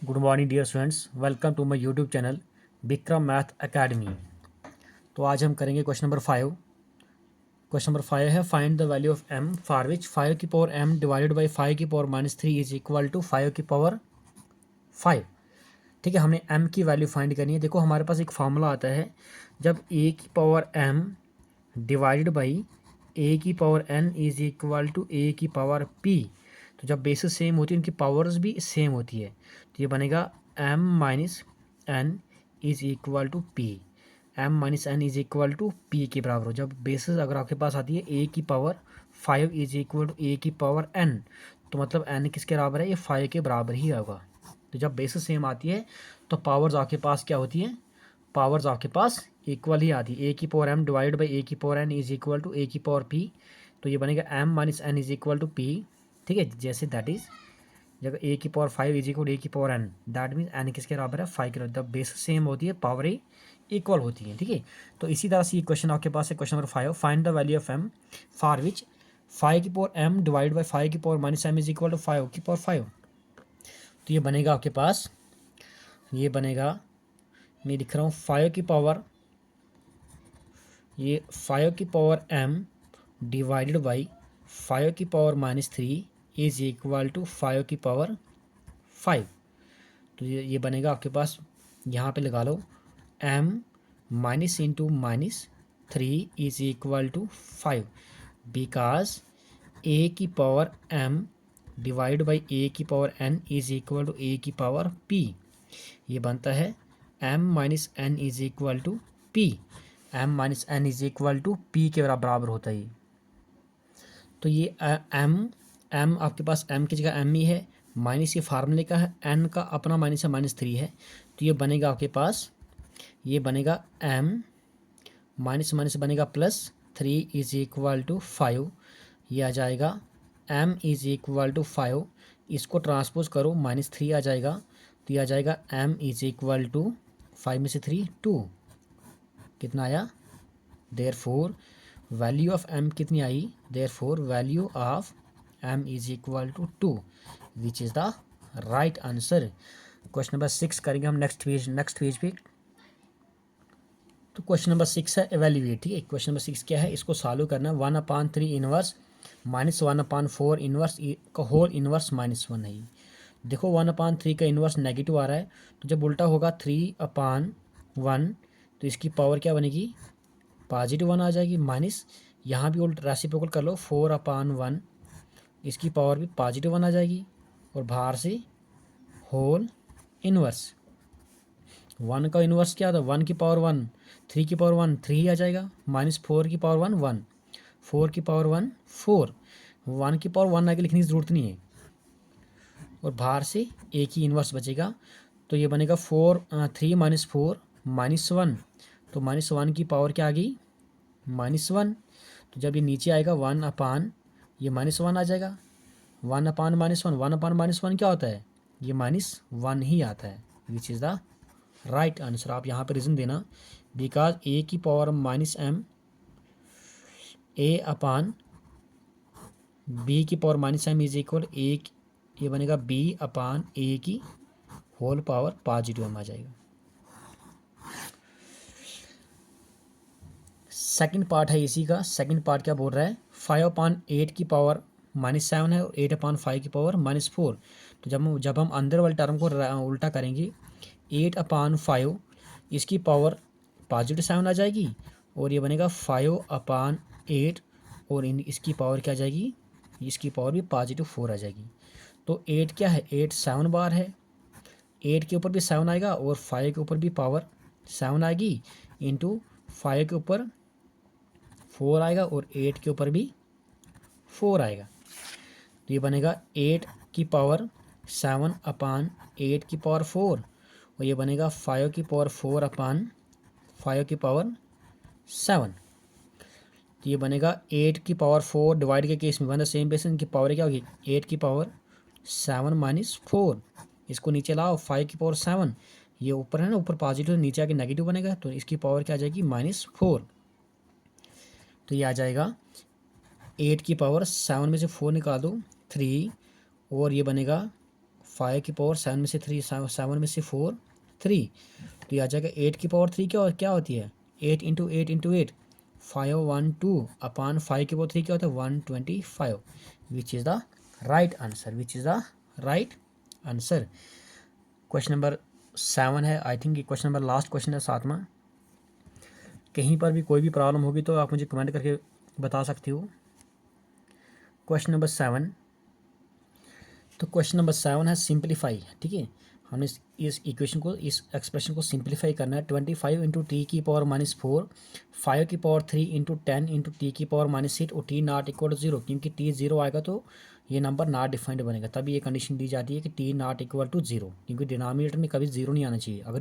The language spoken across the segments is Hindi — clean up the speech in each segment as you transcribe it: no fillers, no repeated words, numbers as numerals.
Good morning dear students, welcome to my YouTube channel Vikram math academy. तो आज हम करेंगे क्वेश्चन नंबर 5। क्वेश्चन नंबर 5 है find the value of m for which 5 की पावर m डिवाइडेड बाई 5 की पावर -3 इज इक्वल टू 5 की पावर 5। ठीक है, हमने m की वैल्यू फाइंड करनी है। देखो हमारे पास एक फार्मूला आता है, जब a की power m divided by a की power n is equal to a की पावर p। तो जब बेसिस सेम होती है उनकी पावर्स भी सेम होती है, तो ये बनेगा m minus N is equal to P. m minus N is equal to P के बराबर हो। जब बेसिस अगर आपके पास आती है a की power 5 is equal to a की पावर n, तो मतलब n किसके बराबर है, ये 5 के बराबर ही होगा। तो जब बेसिस सेम आती है तो पावर्स आपके पास क्या होती है, पावर्स आपके पास इक्वल ही आती है। ए की power m divide by A की power n is equal to A की पावर p। तो ये बनेगा m minus N is equal to p। ठीक है, जैसे दैट इज जब ए की पावर 5 इज इक्वल ए की power n, that means n किसके बराबर है, 5 के बराबर। जब बेस सेम होती है पावर ही इक्वल होती है। ठीक है, तो इसी तरह से ये क्वेश्चन आपके पास है, question number 5, find the value of m for which 5 की पावर m डिवाइड बाई 5 की power minus m is equal to 5 की पावर 5। तो ये बनेगा आपके पास, ये बनेगा, मैं लिख रहा हूँ 5 की पावर, ये 5 की पावर m डिवाइडेड बाई 5 की पावर -3 इज इक्वल टू 5 की पावर 5। तो ये बनेगा आपके पास, यहाँ पे लगा लो m minus into -3 is equal to 5, because a की power m divide by a की power n is equal to a की पावर p। ये बनता है m minus N is equal to p। m minus N is equal to p के बराबर होता है। तो ये m आपके पास m की जगह m ही है, माइनस ये फार्मूले का है, n का अपना माइनस है -3 है। तो ये बनेगा आपके पास, ये बनेगा m माइनस माइनस बनेगा +3 इज इक्वल टू 5। ये आ जाएगा m इज इक्वल टू 5, इसको ट्रांसपोज करो -3 आ जाएगा, तो ये आ जाएगा m इज इक्वल टू 5 में से 3 2, कितना आया, देयरफॉर वैल्यू ऑफ m कितनी आई, therefore value of m is equal to 2, which is the right answer. Question number 6 करेंगे हम नेक्स्ट पेज पे। तो क्वेश्चन नंबर 6 है एवेल्यूएट। ठीक है, क्वेश्चन नंबर 6 क्या है, इसको सॉल्व करना है। 1/3 इनवर्स -1/4 इनवर्स का होल इनवर्स -1 है। देखो 1/3 का इनवर्स नेगेटिव आ रहा है, तो जब उल्टा होगा 3/1, तो इसकी पावर क्या बनेगी, +1 आ जाएगी। माइनस यहाँ भी उल्ट रेसिप्रोकल कर लो, 4/1, इसकी पावर भी +1 आ जाएगी। और बाहर से होल इनवर्स, 1 का इनवर्स क्या था, 1 की पावर 1, 3 की पावर 1 3 आ जाएगा, -4 की पावर 1 1, 4 की पावर 1 4, 1 की पावर 1 आगे लिखने की ज़रूरत नहीं है। और बाहर से एक ही इनवर्स बचेगा, तो ये बनेगा 3 - 4 -1, तो -1 की पावर क्या आ गई, -1। तो जब ये नीचे आएगा 1/, ये -1 आ जाएगा। 1/-1, 1/-1 क्या होता है, ये -1 ही आता है, विच इज़ द राइट आंसर। आप यहाँ पे रीज़न देना, बिकॉज ए की पावर -m, a/, बी की पावर -m इज इक्वल ए, ये बनेगा b/a की होल पावर +m आ जाएगा। सेकंड पार्ट है इसी का। सेकंड पार्ट क्या बोल रहा है, 5/8 की पावर -7 है और 8/5 की पावर -4। तो जब हम अंदर वाले टर्म को उल्टा करेंगे, 8/5 इसकी पावर +7 आ जाएगी, और ये बनेगा 5/8, और इसकी पावर क्या आ जाएगी, इसकी पावर भी +4 आ जाएगी। तो 8 क्या है, 8 7 बार है, 8 के ऊपर भी 7 आएगा और 5 के ऊपर भी पावर 7 आएगी, इंटू 5 के ऊपर 4 आएगा और 8 के ऊपर भी 4 आएगा। तो ये बनेगा 8 की पावर 7/8 की पावर 4, और ये बनेगा 5 की पावर 4/5 की पावर 7। तो ये बनेगा 8 की पावर 4 डिवाइड के केस में बना सेम बेस, इनकी पावर क्या होगी, 8 की पावर 7 - 4, इसको नीचे लाओ, 5 की पावर 7, ये ऊपर है ना, ऊपर पॉजिटिव नीचे आके नेगेटिव बनेगा, तो इसकी पावर क्या आ जाएगी, -4। तो ये आ जाएगा 8 की पावर 7 में से 4 निकाल दो 3, और ये बनेगा फाइव की पावर सेवन में से थ्री, सेवन में से फोर, थ्री, तो ये आ जाएगा एट की पावर थ्री क्या होती है, eight into eight into eight, 512 upon five की पावर थ्री क्या होता है, 125, which is the right answer, which is the right answer. Question number 7 है, आई थिंक ये क्वेश्चन नंबर लास्ट क्वेश्चन है, 7वां। कहीं पर भी कोई भी प्रॉब्लम होगी तो आप मुझे कमेंट करके बता सकते हो। क्वेश्चन नंबर 7, तो क्वेश्चन नंबर 7 है सिंप्लीफाई, ठीक है। हमने इस इक्वेशन को, इस एक्सप्रेशन को सिंप्लीफाई करना है। 25 इंटू टी की पावर -4, 5 की पावर 3 इंटू 10 इंटू टी की पावर -8 और टी नॉट इक्वल टू 0, क्योंकि टी 0 आएगा तो ये नंबर नॉट डिफाइंड बनेगा। तभी ये कंडीशन दी जाती है कि टी नॉट इक्वल टू 0, क्योंकि डिनोमिनेटर में कभी 0 नहीं आना चाहिए। अगर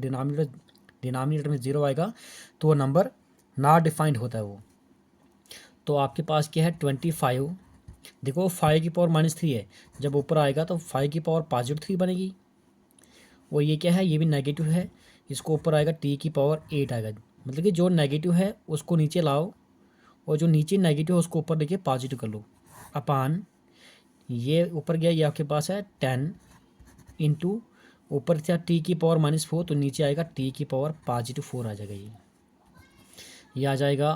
डिनोमिनेटर में 0 आएगा तो वो नंबर नॉट डिफाइंड होता है वो। तो आपके पास क्या है 25, देखो 5 की पावर -3 है, जब ऊपर आएगा तो 5 की पावर +3 बनेगी, और ये क्या है, ये भी नेगेटिव है, इसको ऊपर आएगा टी की पावर 8 आएगा। मतलब कि जो नेगेटिव है उसको नीचे लाओ, और जो नीचे नेगेटिव है उसको ऊपर लेके पॉजिटिव कर लो, अपान ये ऊपर गया, ये आपके पास है 10 इंटू ऊपर था टी की पावर -4, तो नीचे आएगा टी की पावर +4 आ जाएगा। ये आ जाएगा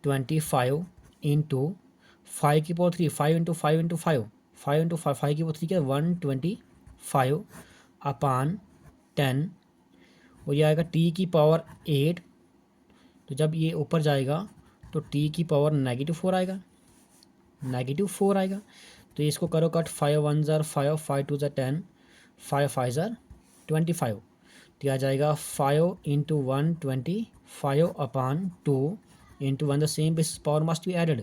25 इंटू 5 की पावर 3, 5 इंटू 5 इंटू 5, 5 इंटू 5 की पावर 3 क्या, 125 अपान 10, और ये आएगा टी की पावर 8, तो जब ये ऊपर जाएगा तो टी की पावर -4 आएगा, -4 आएगा। तो इसको करो कट, 5 1 ज़ार 5, 5 2 ज़ार 10, 5 5 ज़ार 25, तो आ जाएगा 5 into 125 upon 2 into 1, the same basis power must be added,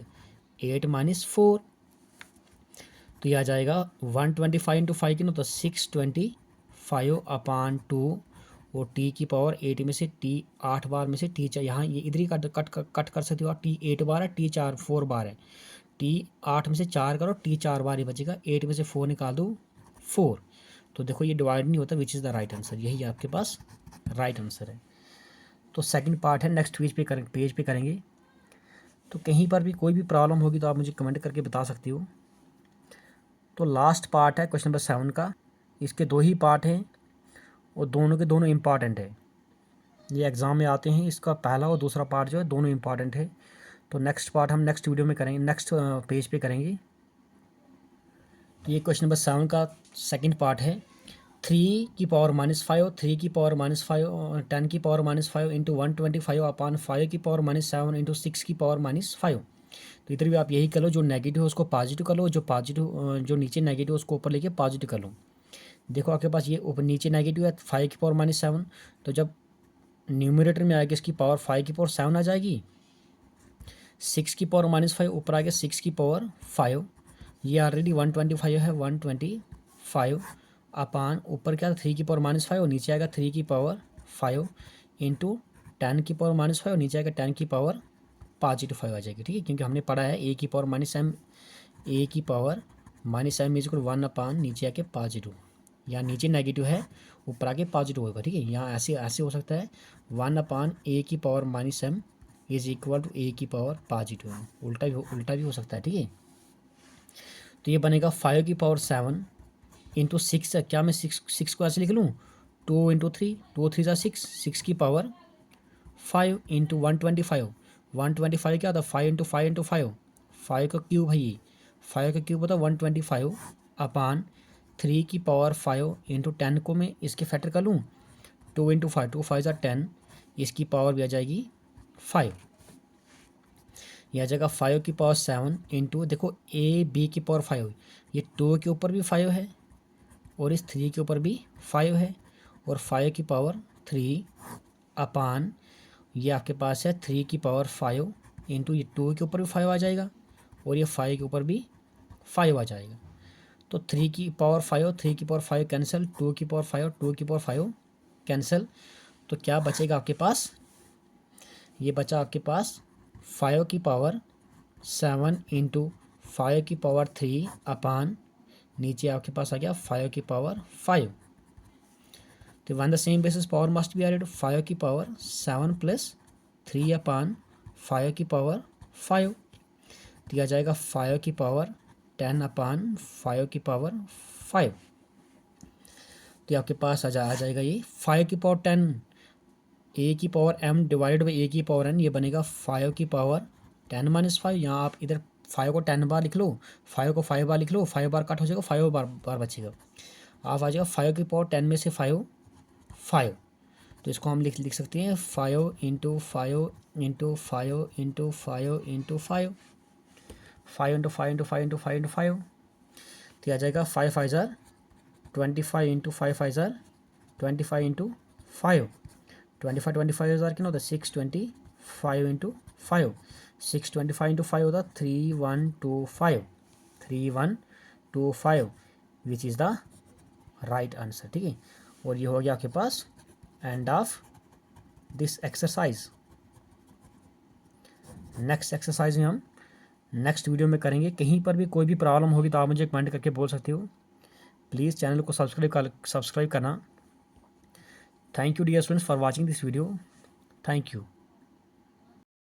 8 -4, तो ये आ जाएगा 125 इंटू 5 की, तो 625 अपान 2, और टी की पावर 8 में से टी 8 बार में से टी, यहाँ ये इधर ही कट कर सकते हो आप, टी 8 बार है, टी 4 बार है, टी 8 में से 4 करो, टी 4 बार ही बचेगा, 8 में से 4 निकाल दो 4, तो देखो ये डिवाइड नहीं होता, विच इज़ द राइट आंसर, यही आपके पास राइट आंसर है। तो सेकंड पार्ट है, नेक्स्ट पेज पे करेंगे। तो कहीं पर भी कोई भी प्रॉब्लम होगी तो आप मुझे कमेंट करके बता सकते हो। तो लास्ट पार्ट है क्वेश्चन नंबर 7 का, इसके 2 ही पार्ट हैं और दोनों के दोनों इम्पॉर्टेंट है, ये एग्ज़ाम में आते हैं। इसका पहला और दूसरा पार्ट जो है दोनों इम्पॉर्टेंट है। तो नेक्स्ट पार्ट हम नेक्स्ट वीडियो में करेंगे, नेक्स्ट पेज पे करेंगे। तो ये क्वेश्चन नंबर 7 का सेकंड पार्ट है, 3 की पावर -5, 3 की पावर -5, 10 की पावर -5 इंटू 125 अपान 5 की पावर -7 इंटू 6 की पावर -5। तो इधर भी आप यही कर लो, जो नेगेटिव है उसको पॉजिटिव कर लो, जो नीचे नेगेटिव है उसको ऊपर लेके पॉजिटिव कर लो। देखो आपके पास ये ऊपर नीचे नेगेटिव है 5 की पावर -7, तो जब न्यूमरेटर में आएगी इसकी पावर 5 की पावर 7 आ जाएगी, 6 की पावर -5 ऊपर आ गया 6 की पावर 5, ये ऑलरेडी 125 है, 125 अपान ऊपर क्या 3 की पावर -5 और नीचे आएगा 3 की पावर 5 इंटू 10 की पावर -5 और नीचे आएगा 10 की पावर +5 आ जाएगी, ठीक है। क्योंकि हमने पढ़ा है ए की पावर -m, ए की पावर -m इज इक्वल 1 अपान नीचे आके +, यहाँ नीचे नेगेटिव है ऊपर आके पॉजिटिव होगा, ठीक है। यहाँ ऐसे ऐसे हो सकता है 1 अपान ए की power -m is equal to A की पावर +, उल्टा भी हो सकता है, ठीक है। तो ये बनेगा 5 की पावर 7 इंटू 6, क्या मैं 6 को ऐसे लिख लूँ, 2 इंटू 3, 2 3 ज़ा 6, 6 की पावर 5 इंटू 125, 125 क्या होता है 5 इंटू 5 इंटू 5, 5 का क्यूब है ये, 5 का क्यूब होता है 125 अपान 3 की पावर 5 इंटू 10 को मैं इसके फैक्टर कर लूँ, 2 इंटू 5, 2 5 ज़ा 10, इसकी पावर भी आ जाएगी 5, यह आ जाएगा 5 की पावर 7 इंटू, देखो ए बी की पावर 5, ये 2 के ऊपर भी 5 है और इस 3 के ऊपर भी 5 है, और 5 की पावर 3 अपान ये आपके पास है 3 की पावर 5 इंटू ये 2 के ऊपर भी 5 आ जाएगा और ये 5 के ऊपर भी 5 आ जाएगा। तो 3 की पावर 5 और 3 की पावर 5 कैंसिल, 2 की पावर 5 और 2 की पावर 5 कैंसिल, तो क्या बचेगा आपके पास, ये बचा आपके पास 5 की पावर 7 इंटू 5 की पावर 3 अपान नीचे आपके पास आ गया 5 की पावर 5। तो one the same basis power must be added, 5 की पावर 7 प्लस 3 अपान 5 की पावर 5, तो आ जाएगा 5 की पावर 10 अपान 5 की पावर 5। तो आपके पास आ जाएगा ये 5 की पावर 10 ए की power m divided by A की पावर n, ये बनेगा 5 की पावर 10 माइनस 5। यहाँ आप इधर 5 को 10 बार लिख लो, 5 को 5 बार लिख लो, 5 बार कट हो जाएगा, 5 बार बचेगा। आप आ जाएगा 5 की पावर 10 में से 5, तो इसको हम लिख सकते हैं 5 into 5 into 5 into 5 into 5, 5 into 5 into 5 into 5 into 5, तो आ जाएगा 5 5 ज़ार 25 इंटू 5 5 ज़ार 25 इंटू 5, 25 हज़ार कितना होता है 625 इंटू 5, 625 इंटू 5 होता है 3125 which is the right answer. ठीक है, और ये हो गया आपके पास end of this exercise. Next exercise में हम नेक्स्ट वीडियो में करेंगे। कहीं पर भी कोई भी प्रॉब्लम होगी तो आप मुझे कमेंट करके बोल सकते हो। प्लीज़ चैनल को सब्सक्राइब करना। Thank you dear students for watching this video. Thank you.